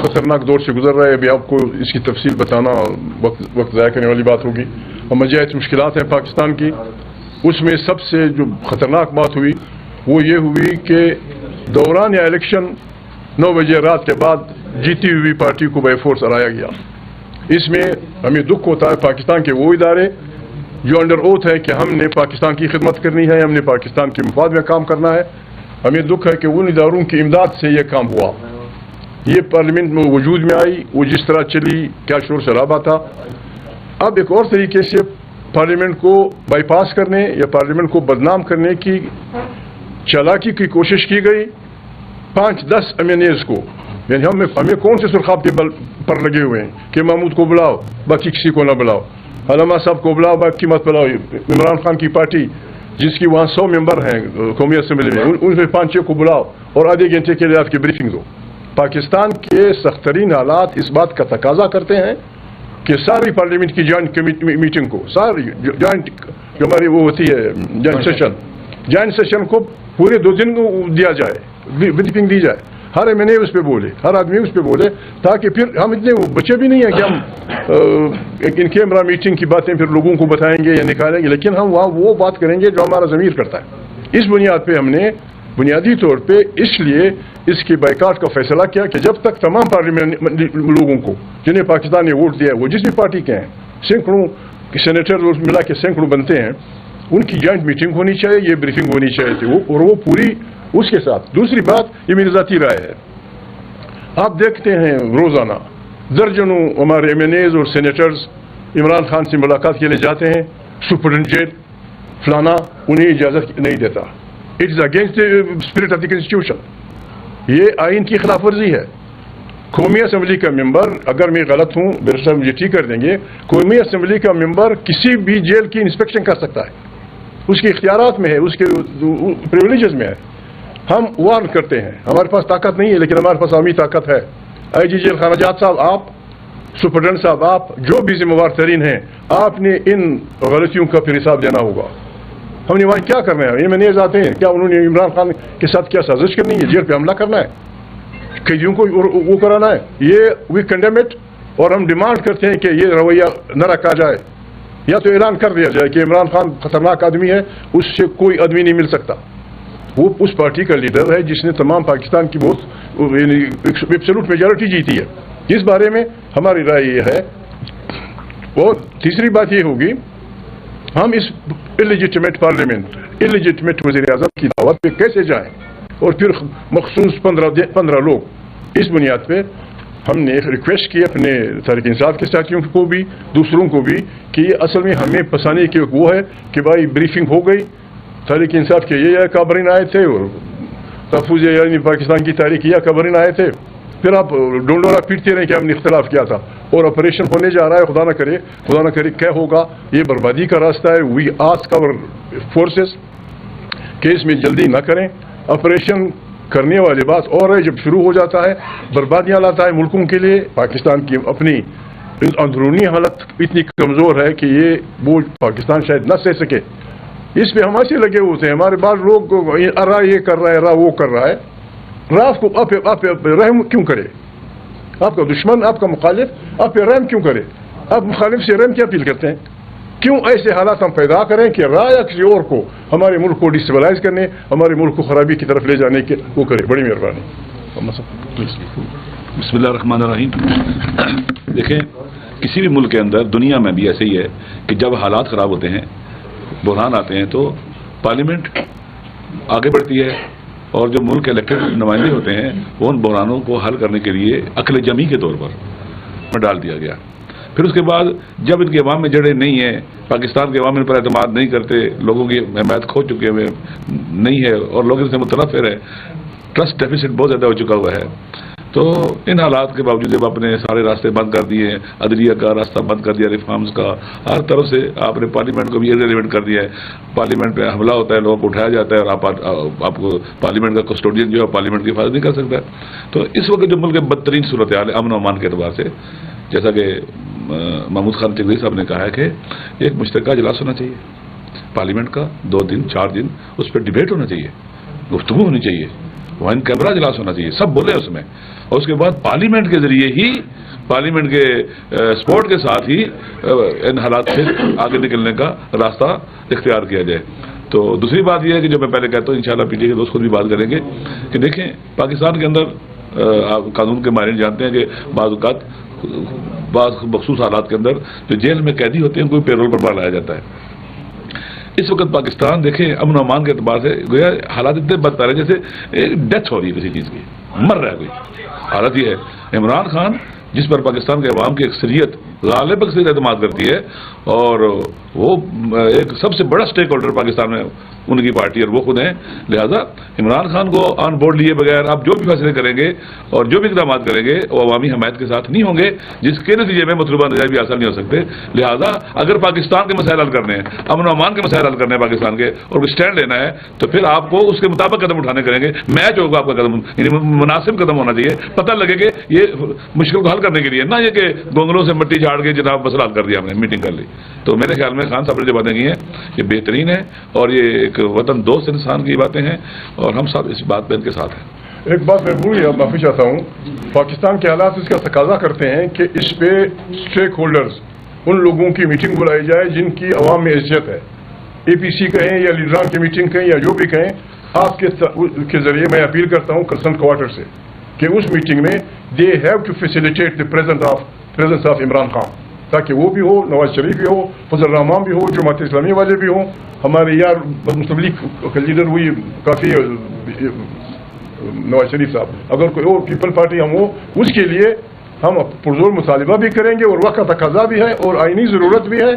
खतरनाक दौर से गुजर रहा है। अभी आपको इसकी तफसील बताना वक्त ज़ाया करने वाली बात होगी। मजायत मुश्किलात हैं पाकिस्तान की। उसमें सबसे जो ख़तरनाक बात हुई वो ये हुई कि दौरान या इलेक्शन 9 बजे रात के बाद जीती हुई पार्टी को बाय फोर्स हराया गया। इसमें हमें दुख होता है पाकिस्तान के वो इदारे जो अंडर ओथ है कि हमने पाकिस्तान की खिदमत करनी है, हमने पाकिस्तान के मफाद में काम करना है। हमें दुख है कि उन इदारों की इमदाद से यह काम हुआ। ये पार्लियामेंट में वजूद में आई, वो जिस तरह चली, क्या शोर शराबा था। अब एक और तरीके से पार्लियामेंट को बाईपास करने या पार्लियामेंट को बदनाम करने की चालाकी की कोशिश की गई। 5-10 एमएनएज को, यानी हमें कौन से सुरखाब के बल पर लगे हुए हैं कि महमूद को बुलाओ बाकी किसी को ना बुलाओ, हलामा साहब को बुलाओ बाकी मत बुलाओ। इमरान खान की पार्टी जिसकी वहाँ 100 मेंबर हैं कौमी असम्बली में, उनमें 5-6 को बुलाओ और आधे घंटे के लिए आपकी ब्रीफिंग दो। पाकिस्तान के सख्त तरीन हालात इस बात का तकाजा करते हैं कि सारी पार्लियामेंट की जॉइंट मीटिंग को, सारी जॉइंट जो हमारी वो होती है जॉइंट सेशन को पूरे 2 दिन को दिया जाए, ब्रीफिंग दी जाए। हर एमएनए उस पर बोले, हर आदमी उस पर बोले, ताकि फिर हम इतने बच्चे भी नहीं हैं कि हम इन कैमरा मीटिंग की बातें फिर लोगों को बताएंगे या निकालेंगे, लेकिन हम वहाँ वो बात करेंगे जो हमारा ज़मीर करता है। इस बुनियाद पे हमने बुनियादी तौर पे इसलिए इसके बाइकाट का फैसला किया कि जब तक तमाम पार्लियामेंट लोगों को जिन्हें पाकिस्तान ने वोट दिया, वो जिस भी पार्टी के हैं, सैकड़ों सेनेटर मिला के सैकड़ों बनते हैं, उनकी जॉइंट मीटिंग होनी चाहिए, ये ब्रीफिंग होनी चाहिए थी और वो पूरी उसके साथ। दूसरी बात, ये मेरी ज़ाती राय है, आप देखते हैं रोज़ाना दर्जनों हमारे एमएनएज और सेनेटर्स इमरान खान से मुलाकात के लिए जाते हैं, सुपरिटेंडेंट फलाना उन्हें इजाज़त नहीं देता। It is against the spirit of the constitution. ये आइन की खिलाफ वर्जी है। कौमी असम्बली का मेंबर, अगर मैं गलत हूँ बैरिस्टर मुझे ठीक कर देंगे, कौमी असम्बली का मेंबर किसी भी जेल की इंस्पेक्शन कर सकता है, उसके इख्तियारात में है, उसके प्रिविलेजेस में है। हम वार्न करते हैं, हमारे पास ताकत नहीं है, लेकिन हमारे पास आर्मी ताकत है। आईजी जेल खानाजात साहब, आप सुपरडेंट साहब, आप जो भी जिम्मेवार तरीन हैं, आपने इन गलतियों का फिर हिसाब देना होगा। हमने वहाँ क्या करना है? ये मैंने आते हैं क्या उन्होंने इमरान खान के साथ क्या साजिश करनी है? जेल पे हमला करना है, कैदियों को वो कराना है? ये वी कंडेम इट और हम डिमांड करते हैं कि ये रवैया न रखा जाए, या तो ऐलान कर दिया जाए कि इमरान खान खतरनाक आदमी है, उससे कोई आदमी नहीं मिल सकता। वो उस पार्टी का लीडर है जिसने तमाम पाकिस्तान की बहुत एब्सोल्यूट मेजॉरिटी जीती है। इस बारे में हमारी राय ये है। और तीसरी बात ये होगी, हम इस इलिजिटिमेट पार्लियामेंट, इलिजिटिमेट वज़ीर-ए-आज़म की दावत पे कैसे जाएं, और फिर मखसूस 15 लोग। इस बुनियाद पे हमने रिक्वेस्ट की अपने तहरीक इंसाफ के साथियों को भी, दूसरों को भी, कि असल में हमें फंसाने की वो है कि भाई ब्रीफिंग हो गई, तहरीक इंसाफ के ये काबरीन आए थे और तहफ़्फ़ुज़ यानी पाकिस्तान की तारीख या काबरीन आए थे, फिर आप डोंडोरा पीटते रहे कि हमने इख्तलाफ किया था और ऑपरेशन होने जा रहा है। खुदा न करे क्या होगा, ये बर्बादी का रास्ता है। वी आस्क आवर फोर्सेस कि इसमें जल्दी ना करें। ऑपरेशन करने वाली बात और है, जब शुरू हो जाता है बर्बादियाँ लाता है मुल्कों के लिए। पाकिस्तान की अपनी अंदरूनी हालत इतनी कमज़ोर है कि ये बोझ पाकिस्तान शायद न सह सके। इस पे हम ऐसे लगे होते हैं, हमारे बाद लोग अरा ये कर रहा है, अरा वो कर रहा है। रात को आप रहम क्यों करे? आपका दुश्मन, आपका मुखालिफ, आप रहम क्यों करे? आप मुखालिफ से रहम क्या अपील करते हैं? क्यों ऐसे हालात हम पैदा करें कि राय या किसी और को हमारे मुल्क को डिस्टेबलाइज करने, हमारे मुल्क को खराबी की तरफ ले जाने के वो करे? बड़ी मेहरबानी। बिस्मिल्लाहिर्रहमानिर्रहीम। देखें, किसी भी मुल्क के अंदर, दुनिया में भी ऐसे ही है कि जब हालात ख़राब होते हैं, बुरहान आते हैं, तो पार्लियामेंट आगे बढ़ती है और जो मुल्क के इलेक्टेड नुमाइंदे होते हैं वो उन बुरहानों को हल करने के लिए अक्ल जमी के तौर पर डाल दिया गया। फिर उसके बाद जब इनके अवाम में जड़ें नहीं है, पाकिस्तान के अवाम इन पर एतमाद नहीं करते, लोगों की हिमायत खो चुके हुए नहीं है और लोग इनसे मुतनफ़िर है, ट्रस्ट डेफिसिट बहुत ज़्यादा हो चुका हुआ है, तो इन हालात के बावजूद जब आपने सारे रास्ते बंद कर दिए, अदलिया का रास्ता बंद कर दिया, रिफॉर्म्स का, हर तरफ से आपने पार्लियामेंट को भी इररिलेवेंट कर दिया है। पार्लियामेंट पे हमला होता है, लोगों को उठाया जाता है और आपको पार्लियामेंट का कस्टोडियन जो है पार्लियामेंट की हिफाजत नहीं कर सकता है। तो इस वक्त जो मुल्क की बदतरीन सूरत हाल है अमन अमान के अतबार से, जैसा कि महमूद खान चौधरी साहब ने कहा है कि एक मुश्तरका इजलास होना चाहिए पार्लियामेंट का, 2 दिन 4 दिन उस पर डिबेट होना चाहिए। گفتگو ہونی چاہیے، وہاں کیمرہ اجلاس ہونا چاہیے، سب بولے اس میں، اور اس کے بعد پارلیمنٹ کے ذریعے ہی، پارلیمنٹ کے سپورٹ کے ساتھ ہی ان حالات سے آگے نکلنے کا راستہ اختیار کیا جائے۔ تو دوسری بات یہ ہے کہ جو میں پہلے کہتا ہوں، انشاءاللہ پی ٹی کے دوست خود بھی بات کریں گے کہ دیکھیں پاکستان کے اندر آپ قانون کے ماہرین جانتے ہیں کہ بعض اوقات بعض مخصوص حالات کے اندر جو جیل میں قیدی ہوتے ہیں کوئی پیرول پر لایا جاتا ہے۔ اس وقت پاکستان دیکھیں امن و امان کے اعتبار سے گویا حالات اتنے بدتر ہیں جیسے ڈیتھ ہو رہی ہے کسی چیز کی، مر رہا ہے کوئی۔ حالت یہ ہے عمران خان جس پر پاکستان کے عوام کی اکثریت غالب اکثریت اعتماد کرتی ہے، اور وہ ایک سب سے بڑا سٹیک ہولڈر پاکستان میں ان کی پارٹی اور وہ خود ہیں، لہذا عمران خان کو آن بورڈ لیے بغیر آپ جو بھی فیصلے کریں گے اور جو بھی اقدامات کریں گے وہ عوامی حمایت کے ساتھ نہیں ہوں گے، جس کے نتیجے میں مطلوبہ نتائج بھی حاصل نہیں ہو سکتے۔ لہذا اگر پاکستان کے مسائل حل کرنے ہیں، امن و امان کے مسائل حل کرنے ہیں پاکستان کے، اور اسٹینڈ لینا ہے تو پھر آپ کو اس کے مطابق قدم اٹھانے کریں گے، میچ ہوگا آپ کا قدم، یعنی مناسب قدم ہونا چاہیے، پتہ لگے کہ یہ مشکل کو حل کرنے کے لیے، نہ یہ کہ گونگلوں سے مٹی جھاڑ کے جناب مسئلہ حل کر دیا ہم نے، میٹنگ کر لی۔ تو میرے خیال میں خان صاحب نے جو باتیں کی ہیں یہ بہترین ہے، اور یہ ایک وطن دوست انسان کی باتیں ہیں، اور ہم سب اس بات پہ ان کے ساتھ ہیں۔ ایک بات میں بھول گیا، معافی چاہتا ہوں، پاکستان کے حالات اس کا تقاضا کرتے ہیں کہ اس پہ اسٹیک ہولڈرز، ان لوگوں کی میٹنگ بلائی جائے جن کی عوام میں حیثیت ہے، اے پی سی کہیں یا لیڈران کی میٹنگ کہیں یا جو بھی کہیں، آپ کے ذریعے میں اپیل کرتا ہوں کنسرن کوارٹر سے کہ اس میٹنگ میں they have to facilitate the presence of Imran Khan, تاکہ وہ بھی ہو، نواز شریف بھی ہو، فضل الرحمان بھی ہو، جماعت اسلامی والے بھی ہوں، ہمارے یار مسلم لیگ کا لیڈر ہوئی کافی نواز شریف صاحب، اگر کوئی اور پیپل پارٹی ہم ہو، اس کے لیے ہم پرزور مطالبہ بھی کریں گے، اور وقت کا تقاضا بھی ہے اور آئینی ضرورت بھی ہے،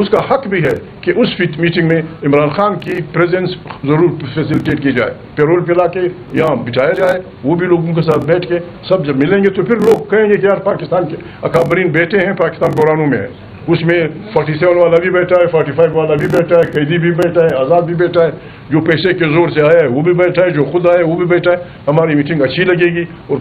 اس کا حق بھی ہے کہ اس میٹنگ میں عمران خان کی پریزنس ضرور فیسیلیٹیٹ کی جائے، پیرول پلا کے یہاں بچایا جائے، وہ بھی لوگوں کے ساتھ بیٹھ کے سب جب ملیں گے تو پھر لوگ کہیں گے کہ یار پاکستان کے اکابرین بیٹے ہیں، پاکستان قرآنوں میں ہے، اس میں 47 والا بھی بیٹھا ہے، 45 والا بھی بیٹھا ہے، قیدی بھی بیٹھا ہے، آزاد بھی بیٹھا ہے، جو پیسے کے زور سے آیا ہے وہ بھی بیٹھا ہے، جو خود آیا ہے وہ بھی بیٹھا ہے۔ ہماری میٹنگ اچھی لگے گی اور